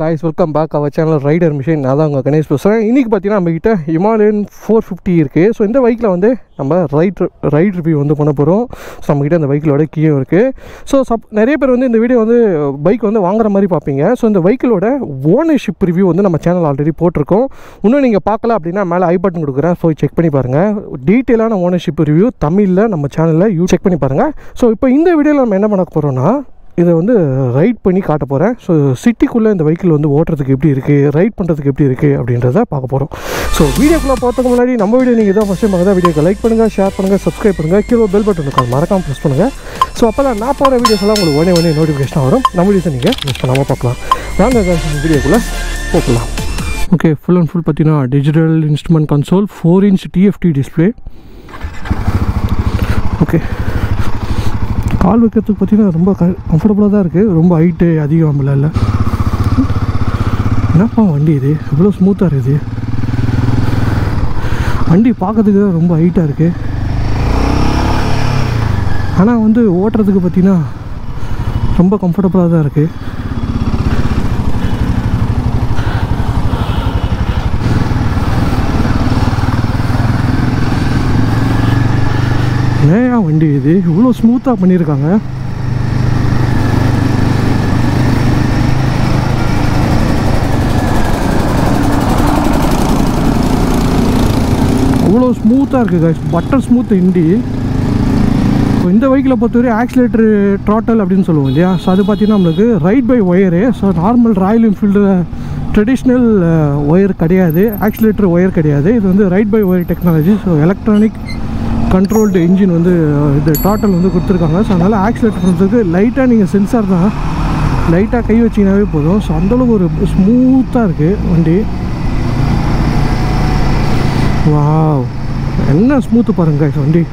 Guys, welcome back our channel Rider Machine. நான் தான் உங்கள் கணேஷ் பேசுகிறேன். இன்றைக்கி பார்த்தீங்கன்னா நம்மக்கிட்ட ஹிமாலயன் 450 இருக்குது. ஸோ இந்த பைக்கில் வந்து நம்ம ரைட் ரிவ்யூ வந்து பண்ண போகிறோம். ஸோ நம்மக்கிட்ட அந்த பைக்கிலோட கீயும் இருக்குது. ஸோ நிறைய பேர் வந்து இந்த வீடியோ வந்து பைக் வந்து வாங்குற மாதிரி பார்ப்பீங்க. ஸோ இந்த பைக்கிலோட ஓனர்ஷிப் ரிவ்யூ வந்து நம்ம சேனல் ஆல்ரெடி போட்டிருக்கோம். இன்னும் நீங்கள் பார்க்கல அப்படின்னா மேலே ஐ பட்டன் கொடுக்குறேன். ஸோ செக் பண்ணி பாருங்கள். டீட்டெயிலான ஓனர்ஷிப் ரிவ்யூ தமிழில் நம்ம சேனலில் செக் பண்ணி பாருங்கள். ஸோ இப்போ இந்த வீடியோவில் நம்ம என்ன பண்ண போகிறோம்னா இதை வந்து ரைட் பண்ணி காட்ட போகிறேன். ஸோ சிட்டிக்குள்ளே இந்த வெஹிக்கிள் வந்து ஓட்டுறதுக்கு எப்படி இருக்குது, ரைட் பண்ணுறதுக்கு எப்படி இருக்குது அப்படின்றத பார்க்க போகிறோம். ஸோ வீடியோக்குள்ளே போகிறதுக்கு முன்னாடி நம்ம வீடியோ நீங்கள் தான் ஃபஸ்ட் டைம் பார்க்குறதா வீடியோக்கு லைக் பண்ணுங்கள், ஷேர் பண்ணுங்கள், சப்ஸ்கிரைப் பண்ணுங்கள், கீழே பெல் பட்டன் இருக்கும் மறக்காமல் ப்ரெஸ் பண்ணுங்கள். ஸோ அப்போ தான் நான் போகிற வீடியோஸ் எல்லாம் உங்களுக்கு உடனே நோட்டிஃபிகேஷன் வரும். நம்ம வீடியோஸை நீங்கள் மிஸ் பண்ணாமல் பார்க்கலாம். வாங்க வீடியோக்குள்ளே போகலாம். ஓகே, ஃபுல் அண்ட் ஃபுல் பார்த்தீங்கன்னா digital instrument console, 4-inch TFT display. Okay, கால் வைக்கிறதுக்கு பார்த்தீங்கன்னா ரொம்ப கம்ஃபர்டபுளாக தான் இருக்குது. ரொம்ப ஹைட்டு அதிகம் இல்லை. என்னப்பா வண்டி இது இவ்வளோ ஸ்மூத்தாக இருக்குது. வண்டி பார்க்கறதுக்கு தான் ரொம்ப ஹைட்டாக இருக்குது. ஆனால் வந்து ஓட்டுறதுக்கு பார்த்தீங்கன்னா ரொம்ப கம்ஃபர்டபுளாக தான் இருக்குது. ஏன் வண்டி இது இவ்வளோ ஸ்மூத்தாக பண்ணியிருக்காங்க. அவ்வளோ ஸ்மூத்தாக இருக்குது கைஸ், பட்டர் ஸ்மூத் வண்டி. இப்போ இந்த பைக்கில் பொறுத்தவரை ஆக்சிலேட்டரு ட்ராட்டல் அப்படின்னு சொல்லுவோம் இல்லையா. ஸோ அது பார்த்திங்கன்னா நம்மளுக்கு ride by wire. So normal Royal Enfield traditional wire கிடையாது, ஆக்சிலேட்டர் ஒயர் கிடையாது. இது வந்து ride by wire technology. So electronic controlled engine வந்து இது டாட்டல் வந்து கொடுத்துருக்காங்க. ஸோ அதனால் ஆக்சிலேட்டர் பண்ணுறதுக்கு லைட்டாக நீங்கள் சென்சார் தான் லைட்டாக கை வச்சிங்கனாவே போதும். ஸோ அந்தளவுக்கு ஒரு ஸ்மூத்தாக இருக்குது வண்டி. வாவ், என்ன ஸ்மூத்து பாருங்க வண்டி.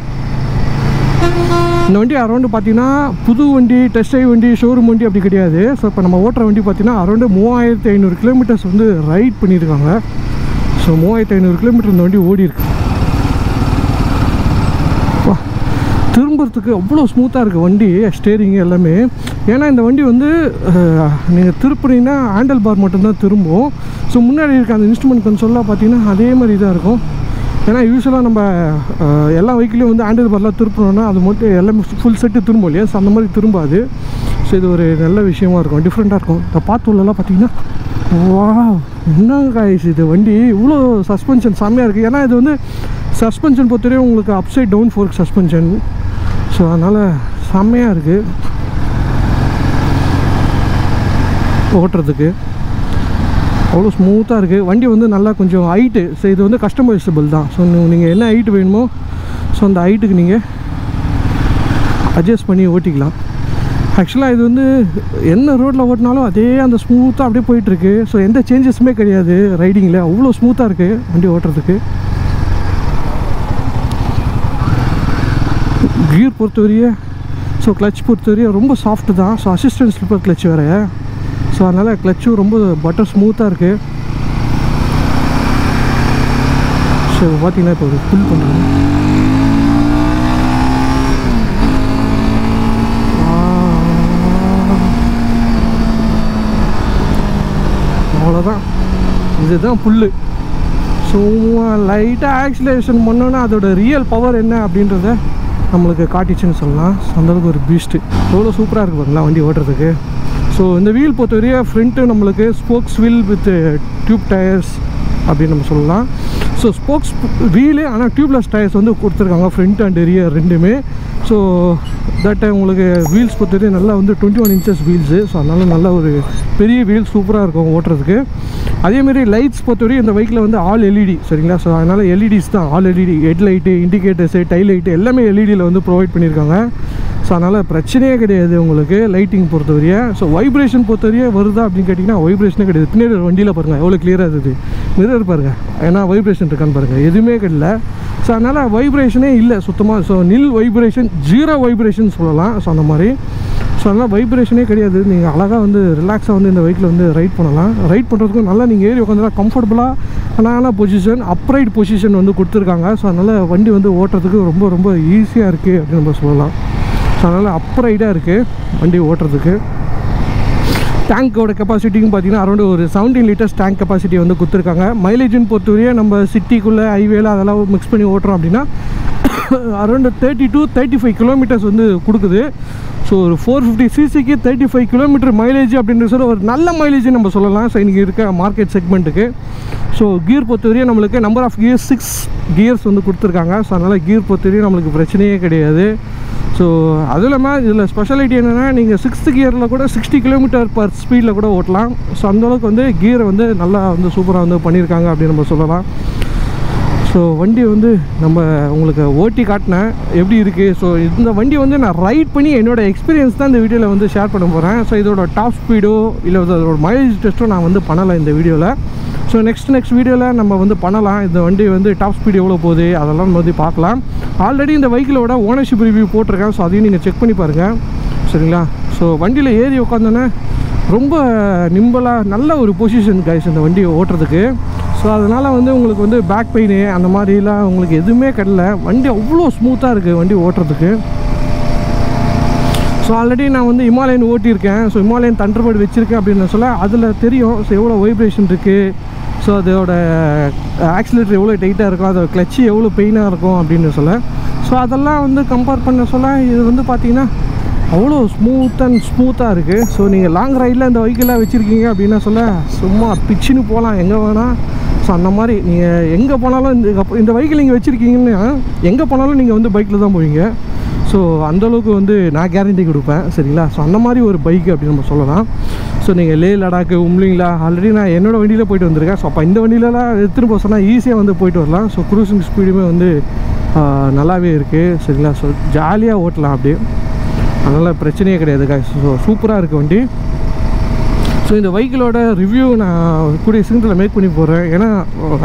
இந்த வண்டி அரௌண்டு பார்த்தீங்கன்னா புது வண்டி, டெஸ்ட் ட்ரைவ் வண்டி, ஷோரூம் வண்டி அப்படி கிடையாது. ஸோ இப்போ நம்ம ஓட்டுற வண்டி பார்த்தீங்கன்னா அரௌண்டு 3500 கிலோமீட்டர்ஸ் வந்து ரைட் பண்ணியிருக்காங்க. ஸோ 3500 கிலோமீட்டர் இந்த வண்டி ஓடி இருக்கு. திரும்புறதுக்கு அவ்வளோ ஸ்மூத்தாக இருக்குது வண்டி, ஸ்டேரிங் எல்லாமே. ஏன்னா இந்த வண்டி வந்து நீங்கள் திருப்புனீங்கன்னா ஹேண்டில் பார் மட்டும்தான் திரும்பும். ஸோ முன்னாடி இருக்க அந்த இன்ஸ்ட்ருமெண்ட் கன்சோல்லாம் பார்த்தீங்கன்னா அதே மாதிரி தான் இருக்கும். ஏன்னா யூஸ்வலாக நம்ம எல்லா வெஹிக்கிளையும் வந்து ஹேண்டில் பார்லாம் திருப்பணுன்னா அது மட்டும் எல்லாமே ஃபுல் செட்டு திரும்பும் இல்லையா. ஸோ அந்த மாதிரி திரும்பாது. ஸோ இது ஒரு நல்ல விஷயமா இருக்கும், டிஃப்ரெண்ட்டாக இருக்கும். இந்த பாத்துள்ளலாம் பார்த்தீங்கன்னா வா என்ன காய்ஸ் இது வண்டி இவ்வளோ சஸ்பென்ஷன் செம்மையாக இருக்குது. ஏன்னா இது வந்து சஸ்பென்ஷன் பொறுத்தவரையும் உங்களுக்கு upside down fork suspension. So அதனால் செம்மையாக இருக்குது ஓட்டுறதுக்கு, அவ்வளோ ஸ்மூத்தாக இருக்குது வண்டி. வந்து நல்லா கொஞ்சம் ஹைட்டு. ஸோ இது வந்து கஸ்டமைசபிள் தான். ஸோ நீங்கள் என்ன ஹைட்டு வேணுமோ ஸோ அந்த ஹைட்டுக்கு நீங்கள் அட்ஜஸ்ட் பண்ணி ஓட்டிக்கலாம். ஆக்சுவலாக இது வந்து என்ன ரோட்டில் ஓட்டினாலும் அதே அந்த ஸ்மூத்தாக அப்படியே போயிட்டுருக்கு. ஸோ எந்த சேஞ்சஸுமே கிடையாது ரைடிங்கில். அவ்வளோ ஸ்மூத்தாக இருக்குது வண்டி ஓட்டுறதுக்கு. கியர் பொறுத்தவரையே ஸோ கிளச் பொறுத்தவரையே ரொம்ப சாஃப்ட்டு தான். ஸோ அசிஸ்டன்ட் ஸ்லிப்பர் கிளச் வேறு. ஸோ அதனால் கிளச்சும் ரொம்ப பட்டர் ஸ்மூத்தாக இருக்குது. ஸோ பார்த்தீங்கன்னா இப்போ ஒரு ஃபுல் பண்ணுறோம். அவ்வளோதான், இதுதான் புல்லு. ஸோ லைட்டாக ஆக்சிலேஷன் பண்ணோன்னா அதோட ரியல் பவர் என்ன அப்படின்றத நம்மளுக்கு காட்டிச்சுன்னு சொல்லலாம். அந்தளவுக்கு ஒரு பீஸ்ட்டு. எவ்வளோ சூப்பராக இருக்குது பாருங்களா வண்டி ஓட்டுறதுக்கு. ஸோ இந்த வீல் பொறுத்தவரையே ஃப்ரண்ட்டு நம்மளுக்கு spokes wheel with tube tyres அப்படின்னு நம்ம சொல்லலாம். ஸோ ஸ்போக்ஸ் வீலு ஆனால் டியூப்லெஸ் டயர்ஸ் வந்து கொடுத்துருக்காங்க ஃப்ரண்ட் அண்ட் ரியர் ரெண்டுமே. ஸோ தட் உங்களுக்கு வீல்ஸ் பொறுத்தவரையும் நல்லா வந்து 21 inches வீல்ஸு. ஸோ அதனால் நல்ல ஒரு பெரிய வீல் சூப்பராக இருக்கும் ஓட்டுறதுக்கு. அதேமாரி லைட்ஸ் பொறுத்தவரையும் இந்த பைக்கில் வந்து ஆல் எல்இடி சரிங்களா. ஸோ அதனால் எல்இடிஸ் தான், all LED headlight, indicators, tail light எல்லாமே எல்இடியில் வந்து ப்ரொவைட் பண்ணியிருக்காங்க. ஸோ அதனால் பிரச்சனையே கிடையாது உங்களுக்கு லைட்டிங் பொறுத்தவரையே. ஸோ வைப்ரேஷன் பொறுத்தவரையே வருதா அப்படின்னு கேட்டிங்கன்னா வைப்ரேஷனே கிடையாது. பின்னாடி வண்டியில் பாருங்கள் எவ்வளோ கிளியராக இருக்குது. மிரர் பாருங்கள், ஏன்னா வைப்ரேஷன் இருக்கான்னு பாருங்கள், எதுவுமே கிடையாது. ஸோ அதனால் வைப்ரேஷனே இல்லை சுத்தமாக. ஸோ நில் வைப்ரேஷன், ஜீரோ வைப்ரேஷன் சொல்லலாம். ஸோ அந்த மாதிரி. ஸோ அதனால் வைப்ரேஷனே கிடையாது. நீங்கள் அழகாக வந்து ரிலாக்ஸாக வந்து இந்த பைக்கில் வந்து ரைட் பண்ணலாம். ரைட் பண்ணுறதுக்கும் நல்லா நீங்கள் ஏறி உட்காந்துலாம் கம்ஃபர்டபுளாக பொசிஷன், அப்ரைட் பொசிஷன் வந்து கொடுத்துருக்காங்க. ஸோ அதனால் வண்டி வந்து ஓட்டுறதுக்கு ரொம்ப ரொம்ப ஈஸியாக இருக்குது அப்படின்னு நம்ம சொல்லலாம். ஸோ அதனால் அப்ரைடாக இருக்குது வண்டி ஓட்டுறதுக்கு. டேங்க்கோட கெப்பாசிட்டின்னு பார்த்தீங்கன்னா அரௌண்ட் ஒரு 17 லிட்டர்ஸ் டேங்க் கெப்பாசிட்டி வந்து கொடுத்துருக்காங்க. மைலேஜ்னு பொறுத்தவரையே நம்ம சிட்டிக்குள்ளே ஹைவேல அதெல்லாம் மிக்ஸ் பண்ணி ஓட்டுறோம் அப்படின்னா அரௌண்ட் 30 to 35 கிலோமீட்டர்ஸ் வந்து கொடுக்குது. ஸோ ஒரு 450 சிசிக்கு 35 கிலோமீட்டர் மைலேஜ் அப்படின்றது சொல்ல ஒரு நல்ல மைலேஜ் நம்ம சொல்லலாம். ஸோ இன்றைக்கி இருக்க மார்க்கெட் செக்மெண்ட்டுக்கு. ஸோ கியர் பொறுத்தவரையும் நம்மளுக்கு நம்பர் ஆஃப் கியர்ஸ் 6 கியர்ஸ் வந்து கொடுத்துருக்காங்க. ஸோ அதனால் கியர் பொறுத்தவரையும் நம்மளுக்கு பிரச்சனையே கிடையாது. ஸோ அதுவும் இல்லாமல் இதில் ஸ்பெஷாலிட்டி என்னென்னா நீங்கள் 6th கியரில் கூட 60 கிலோமீட்டர் பர் ஸ்பீடில் கூட ஓட்டலாம். ஸோ அந்தளவுக்கு வந்து கியரை வந்து நல்லா வந்து சூப்பராக வந்து பண்ணியிருக்காங்க அப்படின்னு நம்ம சொல்லலாம். ஸோ வண்டி வந்து நம்ம உங்களுக்கு ஓட்டி காட்டினேன் எப்படி இருக்குது. ஸோ இந்த வண்டி வந்து நான் ரைட் பண்ணி என்னோடய எக்ஸ்பீரியன்ஸ் தான் இந்த வீடியோவில் வந்து ஷேர் பண்ண போகிறேன். ஸோ இதோட டாப் ஸ்பீடோ இல்லை அதோட மைலேஜ் டெஸ்ட்டோ நான் வந்து பண்ணலை இந்த வீடியோவில். ஸோ நெக்ஸ்ட் வீடியோவில் நம்ம வந்து பண்ணலாம். இந்த வண்டி வந்து டாப் ஸ்பீடு எவ்வளோ போகுது அதெல்லாம் நம்ம வந்து பார்க்கலாம். ஆல்ரெடி இந்த வெஹிக்கிளோட ஓனர்ஷிப் ரிவ்யூ போட்டிருக்கேன். ஸோ அதையும் நீங்கள் செக் பண்ணி பாருங்கள் சரிங்களா. ஸோ வண்டியில் ஏறி உட்காந்தோன்னே ரொம்ப நிம்பலாக நல்ல ஒரு பொசிஷன் கைஸ் இந்த வண்டியை ஓட்டுறதுக்கு. ஸோ அதனால் வந்து உங்களுக்கு வந்து பேக் பெயின் அந்த மாதிரிலாம் உங்களுக்கு எதுவுமே கிடைல. வண்டி அவ்வளோ ஸ்மூத்தாக இருக்குது வண்டி ஓட்டுறதுக்கு. ஸோ ஆல்ரெடி நான் வந்து ஹிமாலயன் ஓட்டியிருக்கேன். ஸோ ஹிமாலயன் தண்டர்பர்ட் வச்சுருக்கேன் அப்படின்னு சொல்ல அதில் தெரியும். ஸோ எவ்வளோ வைப்ரேஷன் இருக்குது, ஸோ அதோட ஆக்சிலேட்டர் எவ்வளோ டைட்டாக இருக்கும், அதோட கிளச்சு எவ்வளோ பெயினாக இருக்கும் அப்படின்னு சொல்ல. ஸோ அதெல்லாம் வந்து கம்பேர் பண்ண சொல்ல இது வந்து பார்த்திங்கன்னா அவ்வளோ ஸ்மூத்தாக இருக்குது. ஸோ நீங்கள் லாங் ரைடில் இந்த வெஹிக்கிளாக வச்சுருக்கீங்க அப்படின்னா சொல்ல சும்மா பிச்சுன்னு போகலாம் எங்கே வேணால். ஸோ அந்த மாதிரி நீங்கள் எங்கே போனாலும் இந்த வெஹிக்கிள் நீங்கள் வச்சுருக்கீங்கன்னா எங்கே போனாலும் நீங்கள் வந்து பைக்கில் தான் போவீங்க. ஸோ அந்தளவுக்கு வந்து நான் கேரண்டி கொடுப்பேன் சரிங்களா. ஸோ அந்த மாதிரி ஒரு பைக் அப்படின்னு நம்ம சொல்லலாம். ஸோ நீங்கள் லே லடாக்கு உம்லிங்களா ஆல்ரெடி நான் என்னோடய வண்டியில் போயிட்டு வந்திருக்கேன். ஸோ அப்போ இந்த வண்டியிலலாம் எடுத்துகிட்டு போக சொன்னால் ஈஸியாக வந்து போயிட்டு வரலாம். ஸோ க்ரூசிங் ஸ்பீடுமே வந்து நல்லாவே இருக்குது சரிங்களா. ஸோ ஜாலியாக ஓட்டலாம் அப்படியே, அதனால் பிரச்சனையே கிடையாது காய்ஸ். ஸோ சூப்பராக இருக்குது வண்டி. ஸோ இந்த வெஹிக்கிளோட ரிவ்யூ நான் கூடிய சீக்கிரத்தில் மேக் பண்ணி போகிறேன். ஏன்னா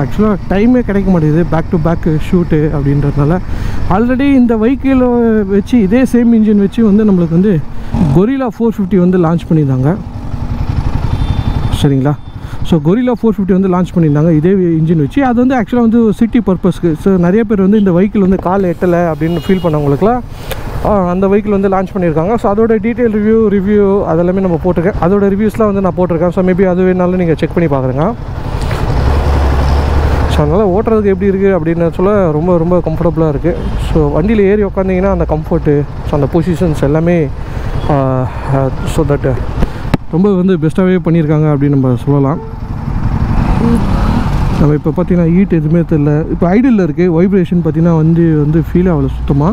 ஆக்சுவலாக டைமே கிடைக்க மாட்டேங்குது பேக் டு பேக் ஷூட்டு அப்படின்றதுனால. ஆல்ரெடி இந்த வெஹிக்கிளை வச்சு இதே சேம் இன்ஜின் வச்சு வந்து நம்மளுக்கு வந்து கொரில்லா 450 வந்து லான்ச் பண்ணியிருந்தாங்க சரிங்களா. ஸோ கொரில்லா 450 வந்து லான்ச் பண்ணியிருந்தாங்க இதே இன்ஜின் வச்சு. அது வந்து ஆக்சுவலாக வந்து சிட்டி பர்பஸ்க்கு. ஸோ நிறைய பேர் வந்து இந்த வெஹிக்கிள் வந்து கால் எட்டலை அப்படின்னு ஃபீல் பண்ணவங்களுக்குலாம் அந்த வெஹிக்கிள் வந்து லான்ச் பண்ணியிருக்காங்க. ஸோ அதோட டீட்டெயில் ரிவ்யூ அதெல்லாமே நம்ம போட்டிருக்கேன். அதோட ரிவ்யூஸ்லாம் வந்து நான் போட்டிருக்கேன். ஸோ மேபி அது வேணாலும் நீங்கள் செக் பண்ணி பார்க்குறேங்க. ஸோ அதனால் ஓட்டுறதுக்கு எப்படி இருக்குது அப்படின்னு சொல்ல ரொம்ப ரொம்ப கம்ஃபர்டபுளாக இருக்குது. ஸோ வண்டியில் ஏறி உட்காந்திங்கன்னா அந்த கம்ஃபர்ட்டு, ஸோ அந்த பொசிஷன்ஸ் எல்லாமே ஸோ தட் ரொம்ப வந்து பெஸ்ட்டாகவே பண்ணியிருக்காங்க அப்படின்னு நம்ம சொல்லலாம். நம்ம இப்போ பார்த்திங்கன்னா ஹீட் எதுவுமே தெரியல. இப்போ ஐடியில் இருக்குது. வைப்ரேஷன் பார்த்திங்கன்னா வந்து ஃபீல் ஆகலை சுத்தமாக.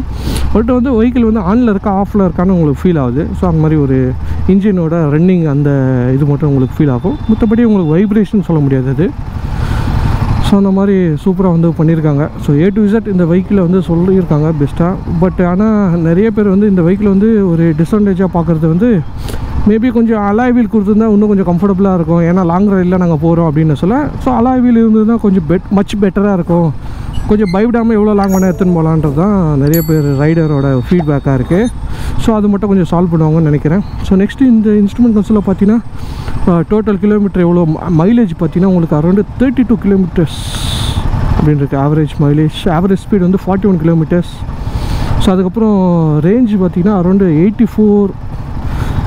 பட் வந்து வெஹிக்கிள் வந்து ஆனில் இருக்கா ஆஃபில் இருக்கான்னு உங்களுக்கு ஃபீல் ஆகுது. ஸோ அந்த மாதிரி ஒரு இன்ஜினோட ரன்னிங் அந்த இது மட்டும் உங்களுக்கு ஃபீல் ஆகும். மற்றபடி உங்களுக்கு வைப்ரேஷன் சொல்ல முடியாது அது. ஸோ அந்த மாதிரி சூப்பராக வந்து பண்ணியிருக்காங்க. ஸோ A to Z இந்த வெஹிக்கிளை வந்து சொல்லியிருக்காங்க பெஸ்ட்டாக. பட் ஆனால் நிறைய பேர் வந்து இந்த வெஹிக்கிள் வந்து ஒரு டிஸ்அட்வான்டேஜாக பார்க்குறது வந்து மேபி கொஞ்சம் அலாய் வீல் கொடுத்துருந்தா இன்னும் கொஞ்சம் கம்ஃபர்டபுளாக இருக்கும். ஏன்னா லாங் ரைடில் நாங்கள் போகிறோம் அப்படின்னு சொல்ல. ஸோ அலாய் வீல் இருந்ததுன்னா கொஞ்சம் மச் பெட்டராக இருக்கும். கொஞ்சம் பயப்படாமல் எவ்வளோ லாங் வேணால் எடுத்துன்னு போகலான்றது தான் நிறைய பேர் ரைடரோட ஃபீட்பேக்காக இருக்குது. ஸோ அது மட்டும் கொஞ்சம் சால்வ் பண்ணுவாங்கன்னு நினைக்கிறேன். ஸோ நெக்ஸ்ட்டு இந்த இன்ஸ்ட்ருமெண்ட் கன்சோலில் பார்த்தீங்கன்னா டோட்டல் கிலோமீட்டர் எவ்வளோ மைலேஜ் பார்த்தீங்கன்னா உங்களுக்கு அரௌண்டு 32 கிலோமீட்டர்ஸ் அப்படின்னு இருக்குது ஆவரேஜ் மைலேஜ். ஆவரேஜ் ஸ்பீட் வந்து 41 கிலோமீட்டர்ஸ். ஸோ அதுக்கப்புறம் ரேஞ்ச் பார்த்திங்கன்னா அரௌண்டு 84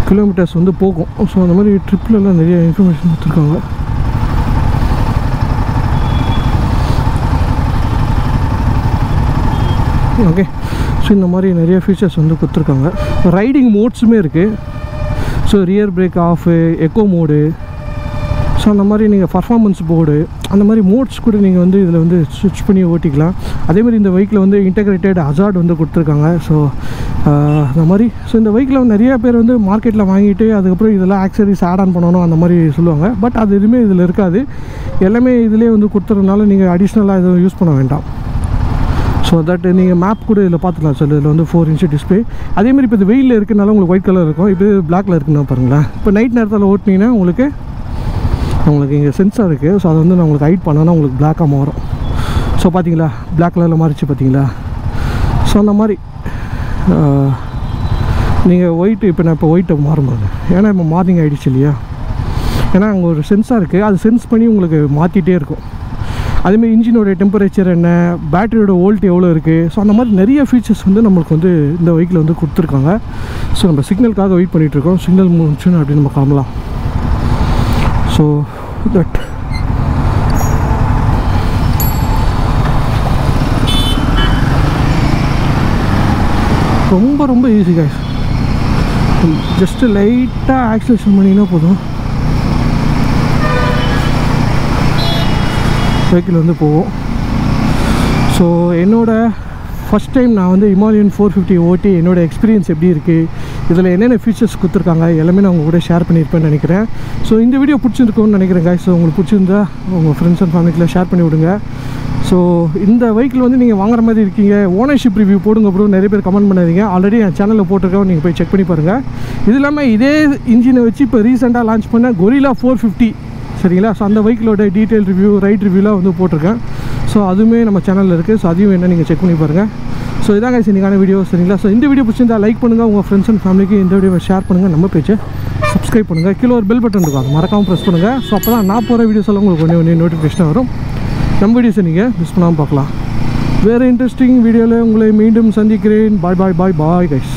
கிலோமீட்டர்ஸ் வந்து போகும். ஸோ அந்த மாதிரி ட்ரிப்லலாம் நிறைய இன்ஃபர்மேஷன் கொடுத்துருக்காங்க. ஓகே. ஸோ இந்த மாதிரி நிறைய ஃபீச்சர்ஸ் வந்து கொடுத்துருக்காங்க. ரைடிங் மோட்ஸுமே இருக்குது. So rear brake off, eco mode, so அந்த மாதிரி நீங்கள் பர்ஃபார்மன்ஸ் போர்டு அந்த மாதிரி மோட்ஸ் கூட நீங்கள் வந்து இதில் வந்து ஸ்விட்ச் பண்ணி ஓட்டிக்கலாம். அதேமாதிரி இந்த வெஹிக்கில் வந்து இன்டெகிரேட்டட் ஹசார்ட் வந்து கொடுத்துருக்காங்க. ஸோ அந்த மாதிரி ஸோ இந்த வெஹிக்கில் வந்து நிறைய பேர் வந்து மார்க்கெட்டில் வாங்கிட்டு அதுக்கப்புறம் இதெல்லாம் ஆக்சரிஸ் ஆட் ஆன் பண்ணணும் அந்த மாதிரி சொல்லுவாங்க. பட் அது எதுவுமே இதில் இருக்காது. எல்லாமே இதிலே வந்து கொடுத்துறதுனால நீங்கள் அடிஷ்னலாக எதுவும் யூஸ் பண்ண வேண்டாம். ஸோ தட் நீங்கள் மேப் கூட இதில் பார்த்துக்கலாம். ஸோ இதில் வந்து 4 inch டிஸ்பிளே. அதேமாதிரி இப்போ இது வெயிலில் இருக்குனால உங்களுக்கு ஒயிட் கலர் இருக்கும். இப்போ பிளாக்ல இருக்குன்னா பாருங்களேன். இப்போ நைட் நேரத்தில் ஓட்டினீங்கன்னா உங்களுக்கு இங்கே சென்சார் இருக்குது. ஸோ அதை வந்து நான் உங்களுக்கு ஹைட் பண்ணோன்னா உங்களுக்கு பிளாக்காக மாறும். ஸோ பார்த்தீங்களா பிளாக் கலரில் மாறிச்சு பார்த்தீங்களா. ஸோ அந்த மாதிரி நீங்கள் ஒயிட்டு இப்போ நான் இப்போ ஒயிட்டை மாறும்போது ஏன்னா இப்போ மார்னிங் ஆகிடுச்சு இல்லையா. ஏன்னா அங்கே ஒரு சென்சார் இருக்குது. அது சென்ஸ் பண்ணி உங்களுக்கு மாற்றிட்டே இருக்கும். அதேமாதிரி இன்ஜினோட டெம்பரேச்சர் என்ன, பேட்டரியோட வோல்ட் எவ்வளோ இருக்குது. ஸோ அந்த மாதிரி நிறைய ஃபீச்சர்ஸ் வந்து நம்மளுக்கு வந்து இந்த வெஹிக்கில் வந்து கொடுத்துருக்காங்க. ஸோ நம்ம சிக்னலுக்காக வெயிட் பண்ணிகிட்ருக்கோம். சிக்னல் முடிச்சுன்னு அப்படின்னு நம்ம கிளம்பலாம். ஸோ தட் ரொம்ப ரொம்ப ஈஸி கைஸ். ஜஸ்ட்டு லைட்டாக ஆக்சிலேஷன் பண்ணிங்கன்னா போதும், வெஹிக்கிள் வந்து போகும். ஸோ என்னோடய ஃபஸ்ட் டைம் நான் வந்து ஹிமாலயன் 450 ஓட்டி என்னோடய எக்ஸ்பீரியன்ஸ் எப்படி இருக்குது, இதில் என்னென்ன ஃபீச்சர்ஸ் கொடுத்துருக்காங்க எல்லாமே நான் உங்கள் கூட ஷேர் பண்ணியிருப்பேன்னு நினைக்கிறேன். ஸோ இந்த வீடியோ பிடிச்சிருக்கும்னு நினைக்கிறேன் guys. ஸோ உங்களுக்கு பிடிச்சிருந்தா உங்கள் ஃப்ரெண்ட்ஸ் அண்ட் ஃபேமிலியில் ஷேர் பண்ணி விடுங்க. ஸோ இந்த வெஹிக்கிள் வந்து நீங்கள் வாங்குற மாதிரி இருக்கீங்க, ஓனர்ஷிப் ரிவ்யூ போடுங்க ப்ரோ, நிறைய பேர் கமெண்ட் பண்ணாதீங்க. ஆல்ரெடி என் சேனலில் போட்டிருக்கோம், நீங்கள் போய் செக் பண்ணி பாருங்கள். இது இல்லாமல் இதே இன்ஜினை வச்சு இப்போ ரீசெண்டாக லான்ச் பண்ண கொரில்லா 450 சரிங்களா. ஸோ அந்த வெஹிக்கிளோட டீட்டெயில் ரிவ்யூ, ரைட் ரிவ்யூலாம் வந்து போட்டிருக்கேன். ஸோ அதுவுமே நம்ம சேனலில் இருக்குது. ஸோ அதையும் என்ன நீங்கள் செக் பண்ணி பாருங்கள். ஸோ இதாங்க இன்றைக்கான வீடியோ சரிங்களா. ஸோ இந்த வீடியோ பிடிச்சிருந்தா லைக் பண்ணுங்கள், உங்கள் ஃப்ரெண்ட்ஸ் அண்ட் ஃபேமிலிக்கு இந்த வீடியோவை ஷேர் பண்ணுங்கள், நம்ம பேஜை சப்ஸ்கிரைப் பண்ணுங்கள். கீழே ஒரு பெல் பட்டன் இருக்கும், அது மறக்காமல் ப்ரெஸ் பண்ணுங்கள். ஸோ அப்போ தான் நான் போகிற வீடியோஸ் எல்லாம் உங்களுக்கு ஒன்றே நோட்டிஃபிகேஷன் வரும். நம்ம வீடியோஸை நீங்கள் மிஸ் பண்ணாமல் பார்க்கலாம். வேறு இன்ட்ரெஸ்டிங் வீடியோவில் உங்களை மீண்டும் சந்திக்கிறேன். பாய் பாய் பாய் பாய் கைஸ்.